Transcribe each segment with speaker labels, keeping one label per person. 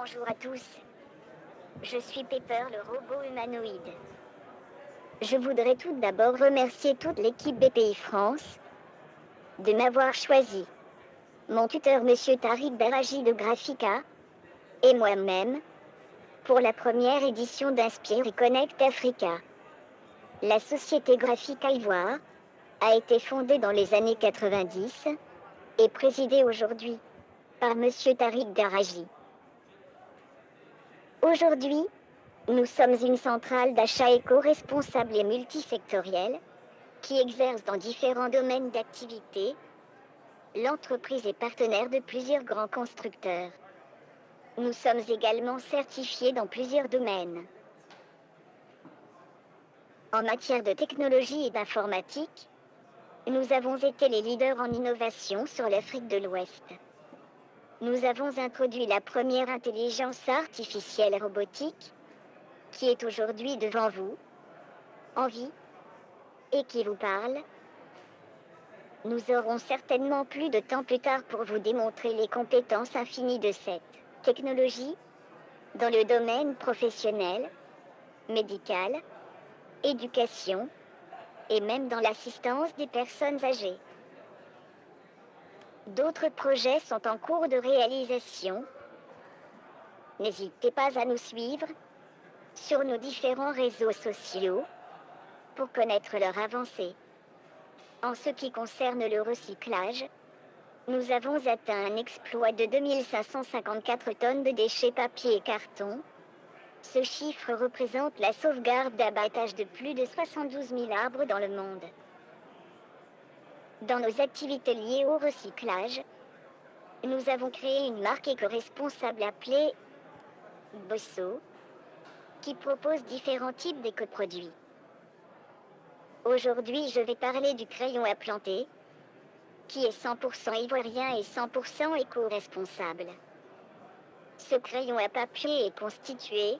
Speaker 1: Bonjour à tous. Je suis Pepper, le robot humanoïde. Je voudrais tout d'abord remercier toute l'équipe BPI France de m'avoir choisi. Mon tuteur Monsieur Tariq Daraji de Graphica et moi-même pour la première édition d'Inspire et Connect Africa. La société Graphica Ivoire a été fondée dans les années 90 et présidée aujourd'hui par Monsieur Tariq Daraji. Aujourd'hui, nous sommes une centrale d'achat éco-responsable et multisectorielle qui exerce dans différents domaines d'activité. L'entreprise est partenaire de plusieurs grands constructeurs. Nous sommes également certifiés dans plusieurs domaines. En matière de technologie et d'informatique, nous avons été les leaders en innovation sur l'Afrique de l'Ouest. Nous avons introduit la première intelligence artificielle robotique, qui est aujourd'hui devant vous, en vie, et qui vous parle. Nous aurons certainement plus de temps plus tard pour vous démontrer les compétences infinies de cette technologie dans le domaine professionnel, médical, éducation et même dans l'assistance des personnes âgées. D'autres projets sont en cours de réalisation. N'hésitez pas à nous suivre sur nos différents réseaux sociaux pour connaître leur avancée. En ce qui concerne le recyclage, nous avons atteint un exploit de 2554 tonnes de déchets papier et carton. Ce chiffre représente la sauvegarde d'abattage de plus de 72 000 arbres dans le monde. Dans nos activités liées au recyclage, nous avons créé une marque éco-responsable appelée Bosso, qui propose différents types d'éco-produits. Aujourd'hui, je vais parler du crayon à planter, qui est 100% ivoirien et 100% éco-responsable. Ce crayon à papier est constitué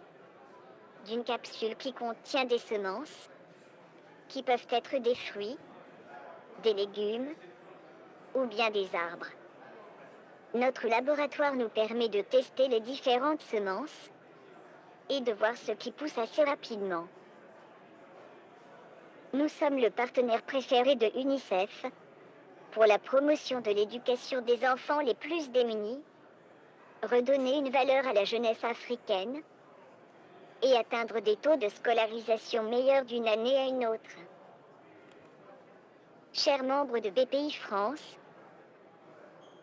Speaker 1: d'une capsule qui contient des semences, qui peuvent être des fruits, des légumes ou bien des arbres. Notre laboratoire nous permet de tester les différentes semences et de voir ce qui pousse assez rapidement. Nous sommes le partenaire préféré de UNICEF pour la promotion de l'éducation des enfants les plus démunis, redonner une valeur à la jeunesse africaine et atteindre des taux de scolarisation meilleurs d'une année à une autre. Chers membres de BPI France,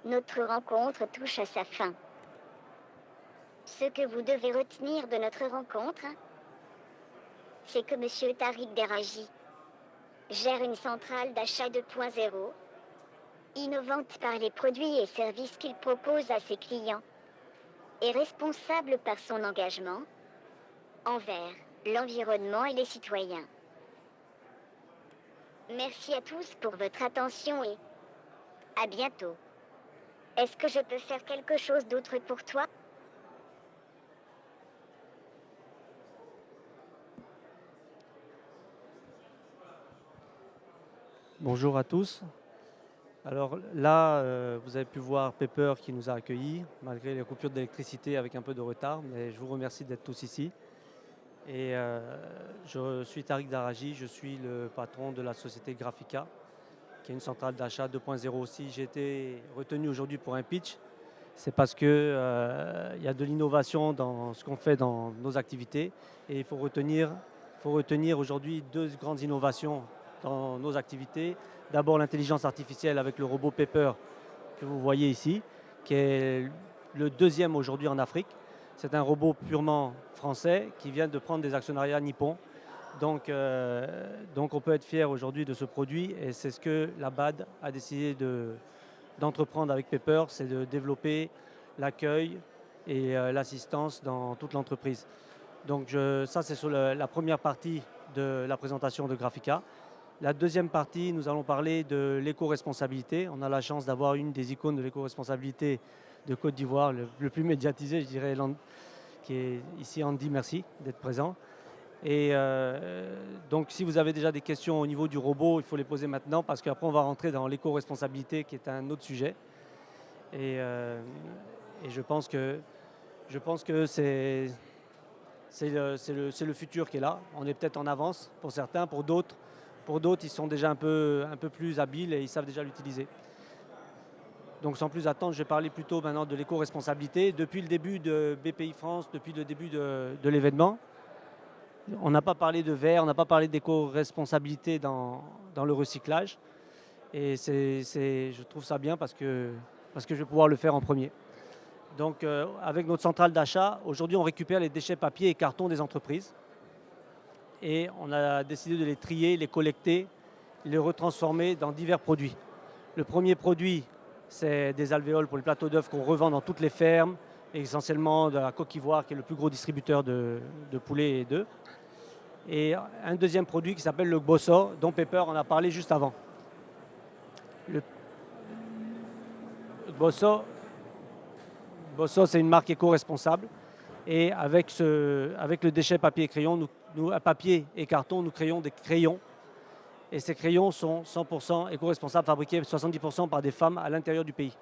Speaker 1: notre rencontre touche à sa fin. Ce que vous devez retenir de notre rencontre, c'est que M. Tariq Daraji gère une centrale d'achat 2.0, innovante par les produits et services qu'il propose à ses clients, et responsable par son engagement envers l'environnement et les citoyens. Merci à tous pour votre attention et à bientôt. Est-ce que je peux faire quelque chose d'autre pour toi?
Speaker 2: Bonjour à tous. Alors là, vous avez pu voir Pepper qui nous a accueillis, malgré les coupures d'électricité avec un peu de retard, mais je vous remercie d'être tous ici. Et je suis Tariq Daraji, je suis le patron de la société Graphica, qui est une centrale d'achat 2.0 aussi. J'ai été retenu aujourd'hui pour un pitch. C'est parce qu'il y a de l'innovation dans ce qu'on fait dans nos activités. Et il faut retenir aujourd'hui deux grandes innovations dans nos activités. D'abord l'intelligence artificielle avec le robot Pepper que vous voyez ici, qui est le deuxième aujourd'hui en Afrique. C'est un robot purement français qui vient de prendre des actionnariats nippons. Donc on peut être fier aujourd'hui de ce produit et c'est ce que la BAD a décidé d'entreprendre avec Pepper, c'est de développer l'accueil et l'assistance dans toute l'entreprise. Donc ça c'est sur la première partie de la présentation de Graphica. La deuxième partie, nous allons parler de l'éco-responsabilité. On a la chance d'avoir une des icônes de l'éco-responsabilité de Côte d'Ivoire, le plus médiatisé, je dirais, qui est ici. Andy, merci d'être présent. Et donc si vous avez déjà des questions au niveau du robot, il faut les poser maintenant parce qu'après on va rentrer dans l'éco-responsabilité qui est un autre sujet. Et je pense que Je pense que c'est le futur qui est là. On est peut-être en avance pour certains, pour d'autres, ils sont déjà un peu plus habiles et ils savent déjà l'utiliser. Donc sans plus attendre, je vais parler plutôt maintenant de l'éco-responsabilité. Depuis le début de BPI France, depuis le début de l'événement, on n'a pas parlé de verre, on n'a pas parlé d'éco-responsabilité dans le recyclage. Et je trouve ça bien parce que je vais pouvoir le faire en premier. Donc avec notre centrale d'achat, aujourd'hui on récupère les déchets papier et carton des entreprises. Et on a décidé de les trier, les collecter, les retransformer dans divers produits. Le premier produit, c'est des alvéoles pour les plateaux d'œufs qu'on revend dans toutes les fermes, essentiellement de la Côte d'Ivoire, qui est le plus gros distributeur de poulets et d'œufs. Et un deuxième produit qui s'appelle le Gbosso, dont Pepper en a parlé juste avant. Le Gbosso, c'est une marque éco-responsable. Et avec le déchet papier et crayon, papier et carton, nous créons des crayons. Et ces crayons sont 100% éco-responsables, fabriqués 70% par des femmes à l'intérieur du pays.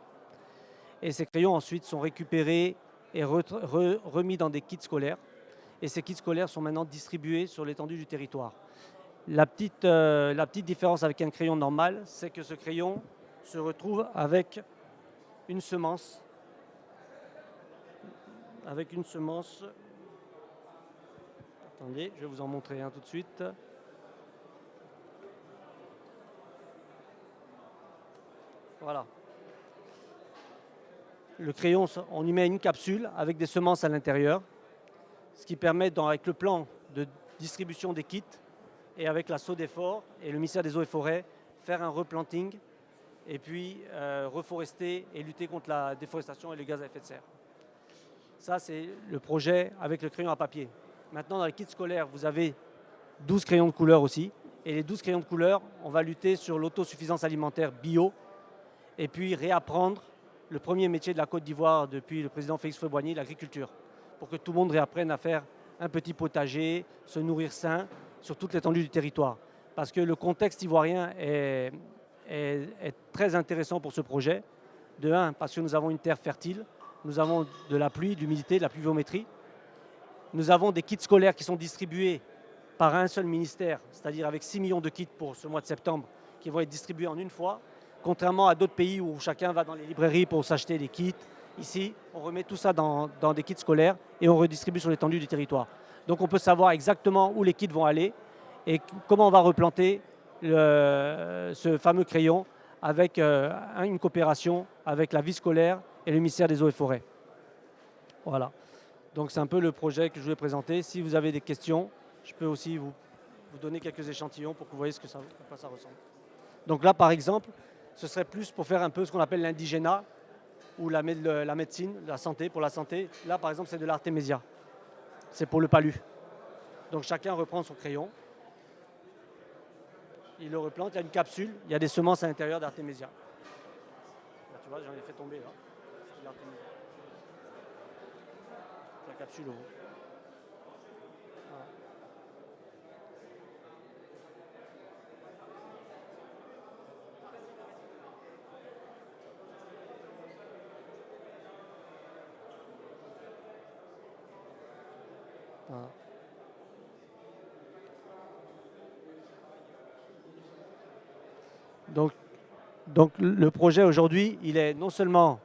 Speaker 2: Et ces crayons ensuite sont récupérés et remis dans des kits scolaires. Et ces kits scolaires sont maintenant distribués sur l'étendue du territoire. La petite différence avec un crayon normal, c'est que ce crayon se retrouve avec une semence. Attendez, je vais vous en montrer un tout de suite. Voilà. Le crayon, on y met une capsule avec des semences à l'intérieur, ce qui permet, avec le plan de distribution des kits et avec la SODEFOR et le ministère des Eaux et Forêts, faire un replanting et puis reforester et lutter contre la déforestation et les gaz à effet de serre. Ça, c'est le projet avec le crayon à papier. Maintenant, dans les kits scolaires, vous avez 12 crayons de couleur aussi. Et les 12 crayons de couleur, on va lutter sur l'autosuffisance alimentaire bio et puis réapprendre le premier métier de la Côte d'Ivoire depuis le président Félix Houphouët-Boigny, l'agriculture, pour que tout le monde réapprenne à faire un petit potager, se nourrir sain sur toute l'étendue du territoire. Parce que le contexte ivoirien est très intéressant pour ce projet. De un, parce que nous avons une terre fertile, nous avons de la pluie, de l'humidité, de la pluviométrie. Nous avons des kits scolaires qui sont distribués par un seul ministère, c'est-à-dire avec 6 millions de kits pour ce mois de septembre, qui vont être distribués en une fois, contrairement à d'autres pays où chacun va dans les librairies pour s'acheter des kits. Ici, on remet tout ça dans des kits scolaires et on redistribue sur l'étendue du territoire. Donc on peut savoir exactement où les kits vont aller et comment on va replanter ce fameux crayon avec une coopération avec la vie scolaire et le ministère des Eaux et Forêts. Voilà. Donc c'est un peu le projet que je voulais présenter. Si vous avez des questions, je peux aussi vous donner quelques échantillons pour que vous voyez à quoi ça ressemble. Donc là, par exemple, ce serait plus pour faire un peu ce qu'on appelle l'indigénat ou la médecine, la santé, pour la santé. Là, par exemple, c'est de l'artémésia. C'est pour le palu. Donc chacun reprend son crayon. Il le replante, il y a une capsule, il y a des semences à l'intérieur d'artémésia. Là, tu vois, j'en ai fait tomber là. C'est de l'artémésia. C'est la capsule au bout. Voilà. Voilà. Donc le projet aujourd'hui, il est non seulement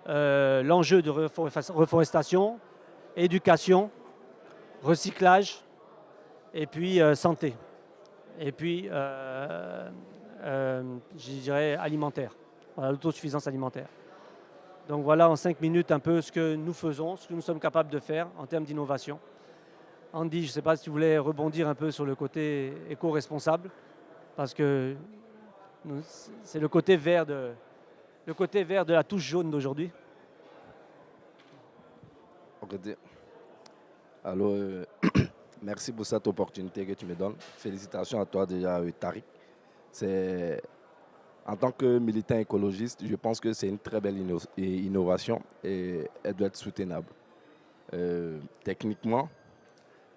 Speaker 2: l'enjeu de reforestation, éducation, recyclage et puis santé. Et puis, je dirais, alimentaire, voilà, l'autosuffisance alimentaire. Donc voilà en 5 minutes un peu ce que nous faisons, ce que nous sommes capables de faire en termes d'innovation. Andy, je ne sais pas si tu voulais rebondir un peu sur le côté éco-responsable, parce que c'est le côté vert de la touche jaune d'aujourd'hui.
Speaker 3: Alors, merci pour cette opportunité que tu me donnes. Félicitations à toi déjà, Tariq. En tant que militant écologiste, je pense que c'est une très belle innovation et elle doit être soutenable. Techniquement,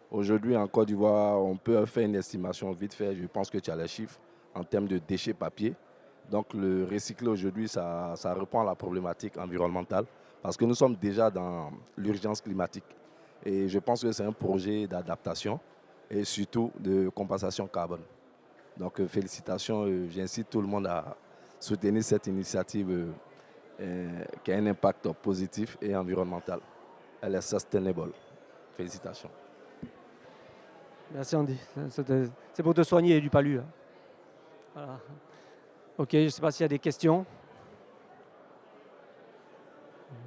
Speaker 3: aujourd'hui en Côte d'Ivoire, on peut faire une estimation vite fait, je pense que tu as les chiffres, en termes de déchets papier. Donc le recycler aujourd'hui, ça répond à la problématique environnementale parce que nous sommes déjà dans l'urgence climatique. Et je pense que c'est un projet d'adaptation et surtout de compensation carbone. Donc félicitations, j'incite tout le monde à soutenir cette initiative qui a un impact positif et environnemental. Elle est sustainable. Félicitations.
Speaker 2: Merci Andy. C'est pour te soigner du palu, hein. Voilà. Ok, je ne sais pas s'il y a des questions.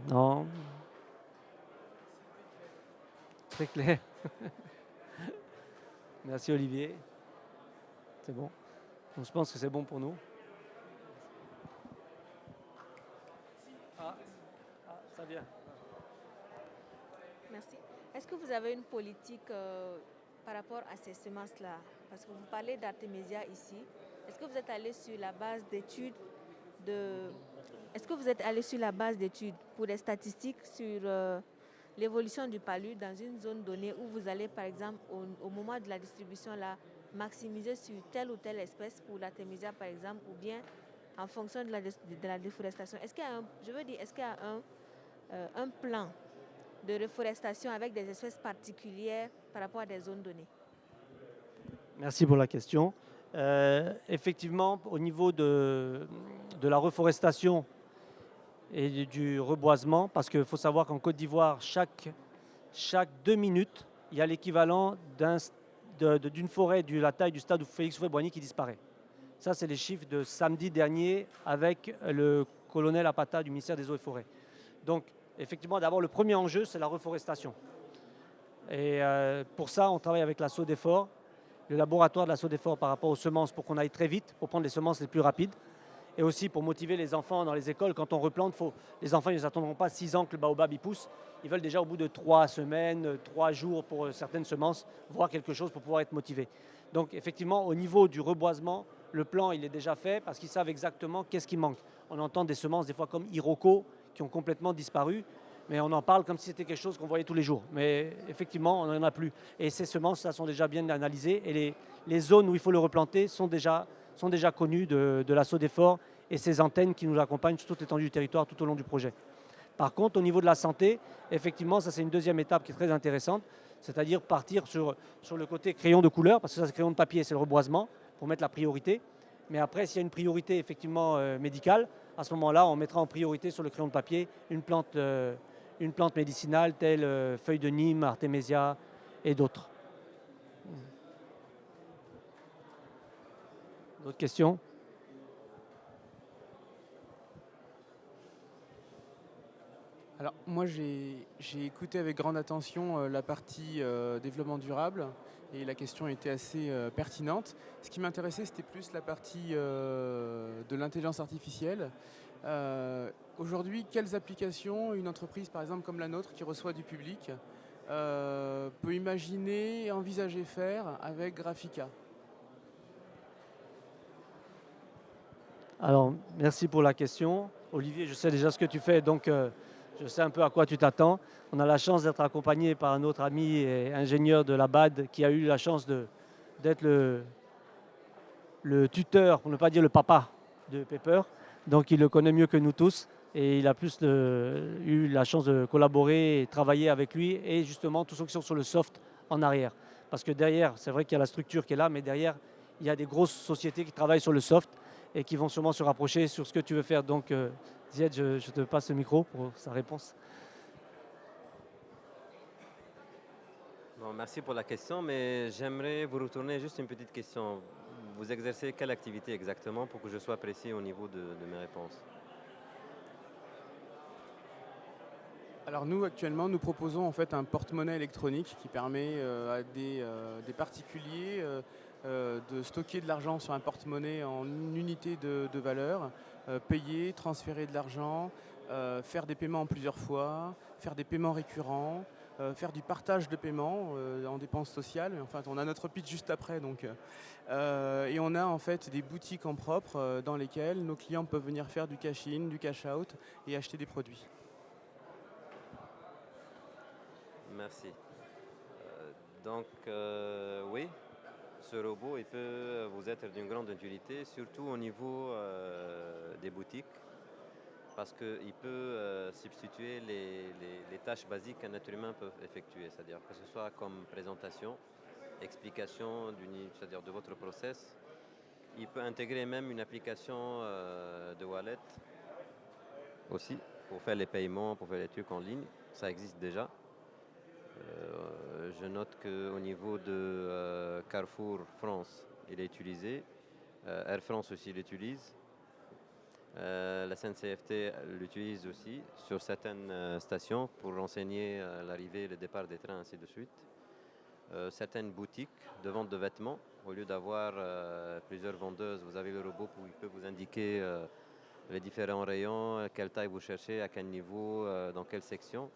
Speaker 2: Non. Très clair. Merci Olivier. C'est bon. Donc, je pense que c'est bon pour nous. Ça vient.
Speaker 4: Merci. Est-ce que vous avez une politique par rapport à ces semences-là? Parce que vous parlez d'Artemisia ici. Est-ce que vous êtes allé sur la base d'études Est-ce que vous êtes allé sur la base d'études pour des statistiques sur l'évolution du palu dans une zone donnée où vous allez, par exemple, au moment de la distribution, là, maximiser sur telle ou telle espèce pour l'Artemisia, par exemple, ou bien en fonction de la déforestation? Est-ce qu'il y a est-ce qu'il y a un plan de reforestation avec des espèces particulières par rapport à des zones données?
Speaker 2: Merci pour la question. Effectivement, au niveau de la reforestation et du reboisement, parce qu'il faut savoir qu'en Côte d'Ivoire, chaque 2 minutes, il y a l'équivalent d'une forêt de la taille du stade Félix Houphouët-Boigny qui disparaît. Ça, c'est les chiffres de samedi dernier avec le colonel Apata du ministère des Eaux et Forêts. Donc, effectivement, d'abord, le premier enjeu, c'est la reforestation. Et pour ça, on travaille avec la SODEFOR, le laboratoire de la SODEFOR par rapport aux semences pour qu'on aille très vite, pour prendre les semences les plus rapides. Et aussi pour motiver les enfants dans les écoles. Quand on replante, les enfants ils n'attendront pas 6 ans que le baobab y pousse. Ils veulent déjà au bout de 3 semaines, 3 jours pour certaines semences, voir quelque chose pour pouvoir être motivés. Donc effectivement, au niveau du reboisement, le plan il est déjà fait parce qu'ils savent exactement qu'est-ce qui manque. On entend des semences des fois comme Iroko qui ont complètement disparu, mais on en parle comme si c'était quelque chose qu'on voyait tous les jours. Mais effectivement, on n'en a plus. Et ces semences, ça sont déjà bien analysées et les zones où il faut le replanter sont déjà connues de la SODEFOR et ces antennes qui nous accompagnent sur toute l'étendue du territoire tout au long du projet. Par contre, au niveau de la santé, effectivement, ça c'est une deuxième étape qui est très intéressante, c'est-à-dire partir sur le côté crayon de couleur, parce que ça c'est crayon de papier, c'est le reboisement, pour mettre la priorité. Mais après, s'il y a une priorité effectivement médicale, à ce moment-là, on mettra en priorité sur le crayon de papier une plante médicinale telle feuille de Nîmes, Artemisia et d'autres. D'autres questions?
Speaker 5: Alors moi j'ai écouté avec grande attention la partie développement durable et la question était assez pertinente. Ce qui m'intéressait c'était plus la partie de l'intelligence artificielle. Aujourd'hui, quelles applications une entreprise par exemple comme la nôtre qui reçoit du public peut imaginer et envisager faire avec Graphica?
Speaker 2: Alors, merci pour la question. Olivier, je sais déjà ce que tu fais, donc je sais un peu à quoi tu t'attends. On a la chance d'être accompagné par un autre ami et ingénieur de la BAD qui a eu la chance d'être le tuteur, pour ne pas dire le papa de Pepper. Donc, il le connaît mieux que nous tous et il a plus eu la chance de collaborer et travailler avec lui et justement tous ceux qui sont sur le soft en arrière. Parce que derrière, c'est vrai qu'il y a la structure qui est là, mais derrière, il y a des grosses sociétés qui travaillent sur le soft et qui vont sûrement se rapprocher sur ce que tu veux faire. Donc, Ziad, je te passe le micro pour sa réponse.
Speaker 6: Bon, merci pour la question, mais j'aimerais vous retourner juste une petite question. Vous exercez quelle activité exactement pour que je sois précis au niveau de mes réponses?
Speaker 5: Alors nous actuellement nous proposons en fait un porte-monnaie électronique qui permet à des particuliers de stocker de l'argent sur un porte-monnaie en unité de valeur, payer, transférer de l'argent, faire des paiements en plusieurs fois, faire des paiements récurrents, faire du partage de paiement en dépenses sociales. Enfin, on a notre pitch juste après. Donc, et on a en fait des boutiques en propre dans lesquelles nos clients peuvent venir faire du cash-in, du cash-out et acheter des produits.
Speaker 6: Merci. Donc, oui, ce robot il peut vous être d'une grande utilité, surtout au niveau des boutiques. parce qu'il peut substituer les tâches basiques qu'un être humain peut effectuer, c'est-à-dire que ce soit comme présentation, explication c'est-à-dire de votre process. Il peut intégrer même une application de wallet aussi pour faire les paiements, pour faire les trucs en ligne. Ça existe déjà. Je note qu'au niveau de Carrefour France, il est utilisé. Air France aussi l'utilise. La CNCFT l'utilise aussi sur certaines stations pour renseigner l'arrivée et le départ des trains, ainsi de suite. Certaines boutiques de vente de vêtements, au lieu d'avoir plusieurs vendeuses, vous avez le robot où il peut vous indiquer les différents rayons, quelle taille vous cherchez, à quel niveau, dans quelle section.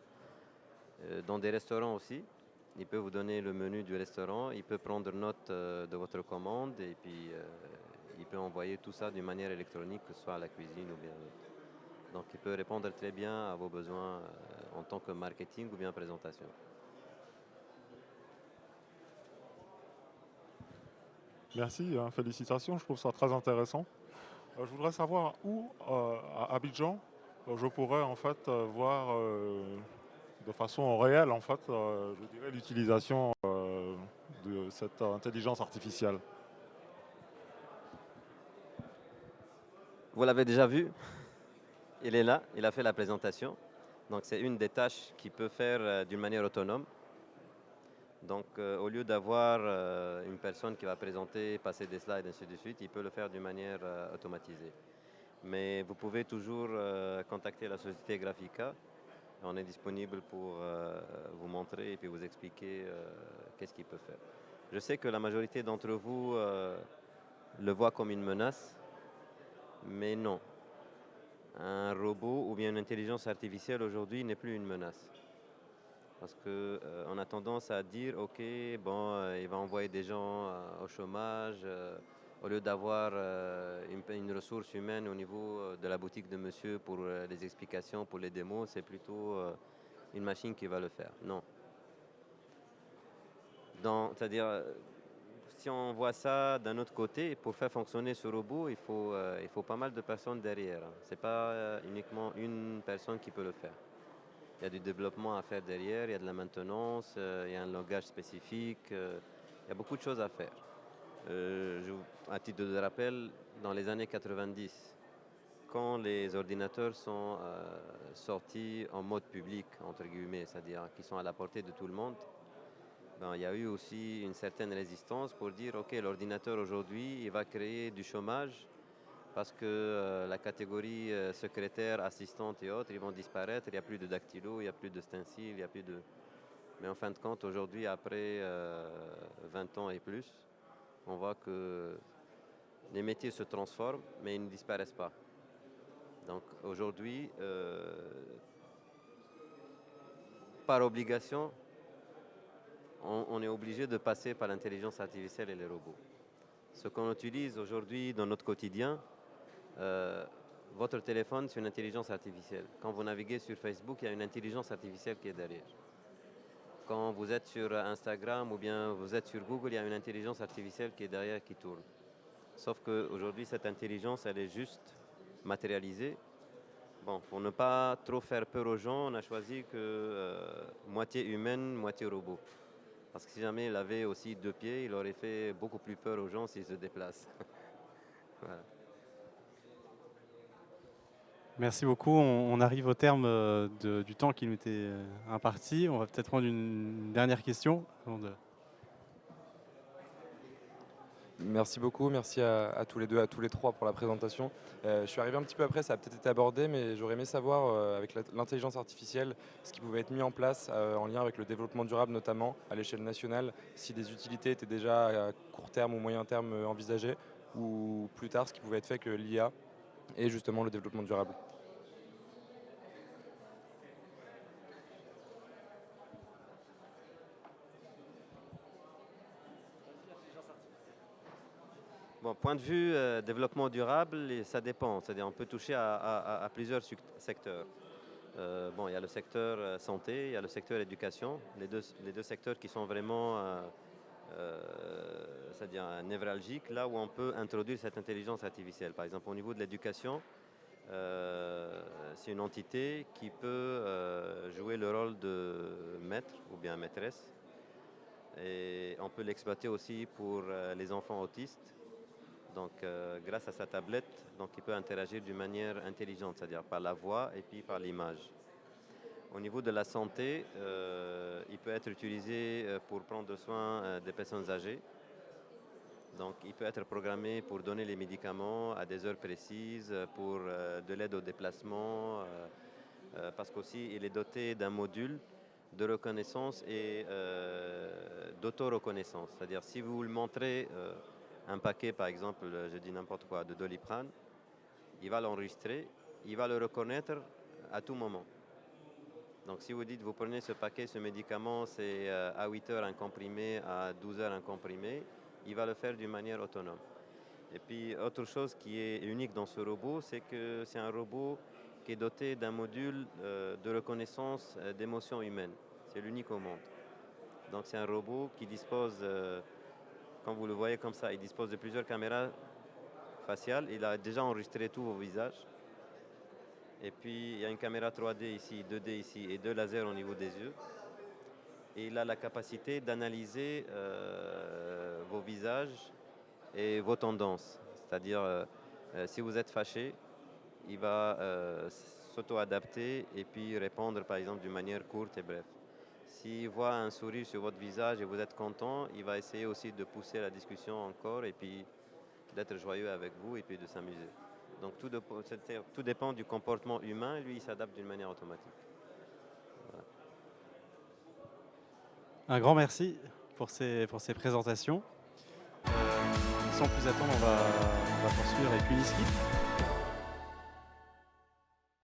Speaker 6: Dans des restaurants aussi, il peut vous donner le menu du restaurant, il peut prendre note de votre commande et puis il peut envoyer tout ça d'une manière électronique, que ce soit à la cuisine ou bien autre. Donc il peut répondre très bien à vos besoins en tant que marketing ou bien présentation.
Speaker 7: Merci, félicitations, je trouve ça très intéressant. Je voudrais savoir où, à Abidjan, je pourrais en fait voir de façon réelle, en fait, je dirais l'utilisation de cette intelligence artificielle.
Speaker 6: Vous l'avez déjà vu, il est là, il a fait la présentation. Donc c'est une des tâches qu'il peut faire d'une manière autonome. Donc au lieu d'avoir une personne qui va présenter, passer des slides, ainsi de suite, il peut le faire d'une manière automatisée. Mais vous pouvez toujours contacter la société Graphica. On est disponible pour vous montrer et puis vous expliquer qu'est-ce qu'il peut faire. Je sais que la majorité d'entre vous le voit comme une menace, mais non. Un robot ou bien une intelligence artificielle aujourd'hui n'est plus une menace. Parce qu'on a tendance à dire, OK, bon, il va envoyer des gens au chômage, au lieu d'avoir une ressource humaine au niveau de la boutique de monsieur pour les explications, pour les démos, c'est plutôt une machine qui va le faire. Non. C'est-à-dire, si on voit ça d'un autre côté, pour faire fonctionner ce robot, il faut pas mal de personnes derrière. Ce n'est pas uniquement une personne qui peut le faire. Il y a du développement à faire derrière, il y a de la maintenance, il y a un langage spécifique, il y a beaucoup de choses à faire. À titre de rappel, dans les années 90, quand les ordinateurs sont sortis en mode public, entre guillemets, c'est-à-dire qui sont à la portée de tout le monde, il y a eu aussi une certaine résistance pour dire, OK, l'ordinateur aujourd'hui, il va créer du chômage, parce que la catégorie secrétaire, assistante et autres, ils vont disparaître. Il n'y a plus de dactylo, il n'y a plus de stencil, il n'y a plus de... Mais en fin de compte, aujourd'hui, après 20 ans et plus, on voit que les métiers se transforment, mais ils ne disparaissent pas. Donc aujourd'hui, par obligation, on est obligé de passer par l'intelligence artificielle et les robots. Ce qu'on utilise aujourd'hui dans notre quotidien, votre téléphone, c'est une intelligence artificielle. Quand vous naviguez sur Facebook, il y a une intelligence artificielle qui est derrière. Quand vous êtes sur Instagram ou bien vous êtes sur Google, il y a une intelligence artificielle qui est derrière, qui tourne. Sauf qu'aujourd'hui, cette intelligence, elle est juste matérialisée. Bon, pour ne pas trop faire peur aux gens, on a choisi que moitié humaine, moitié robot. Parce que si jamais il avait aussi 2 pieds, il aurait fait beaucoup plus peur aux gens s'ils se déplacent. Voilà.
Speaker 8: Merci beaucoup. On arrive au terme du temps qui nous était imparti. On va peut-être prendre une dernière question.
Speaker 9: Merci beaucoup, merci à tous les deux, à tous les trois pour la présentation. Je suis arrivé un petit peu après, ça a peut-être été abordé, mais j'aurais aimé savoir avec l'intelligence artificielle ce qui pouvait être mis en place en lien avec le développement durable notamment à l'échelle nationale, si des utilités étaient déjà à court terme ou moyen terme envisagées, ou plus tard ce qui pouvait être fait que l'IA et justement le développement durable.
Speaker 6: Bon, point de vue développement durable, ça dépend. C'est-à-dire on peut toucher à plusieurs secteurs. Bon, il y a le secteur santé, il y a le secteur éducation, les deux secteurs qui sont vraiment c'est-à-dire névralgiques, là où on peut introduire cette intelligence artificielle. Par exemple, au niveau de l'éducation, c'est une entité qui peut jouer le rôle de maître ou bien maîtresse. Et on peut l'exploiter aussi pour les enfants autistes. Donc, grâce à sa tablette, donc, il peut interagir d'une manière intelligente, c'est-à-dire par la voix et puis par l'image. Au niveau de la santé, il peut être utilisé pour prendre soin des personnes âgées. Donc, il peut être programmé pour donner les médicaments à des heures précises, pour de l'aide au déplacement, parce qu'aussi, il est doté d'un module de reconnaissance et d'auto-reconnaissance. C'est-à-dire, si vous le montrez un paquet, par exemple, je dis n'importe quoi, de Doliprane, il va l'enregistrer, il va le reconnaître à tout moment. Donc, si vous dites, vous prenez ce paquet, ce médicament, c'est à 8 heures un comprimé, à 12 heures un comprimé, il va le faire d'une manière autonome. Et puis, autre chose qui est unique dans ce robot, c'est que c'est un robot qui est doté d'un module de reconnaissance d'émotions humaines. C'est l'unique au monde. Donc, c'est un robot qui dispose, quand vous le voyez comme ça, il dispose de plusieurs caméras faciales. Il a déjà enregistré tous vos visages. Et puis, il y a une caméra 3D ici, 2D ici et 2 lasers au niveau des yeux. Et il a la capacité d'analyser vos visages et vos tendances. C'est-à-dire, si vous êtes fâché, il va s'auto-adapter et puis répondre, par exemple, d'une manière courte et brève. S'il voit un sourire sur votre visage et vous êtes content, il va essayer aussi de pousser la discussion encore et puis d'être joyeux avec vous et puis de s'amuser. Donc tout dépend du comportement humain, lui il s'adapte d'une manière automatique. Voilà.
Speaker 8: Un grand merci pour ces présentations. Sans plus attendre, on va poursuivre avec Uniskip.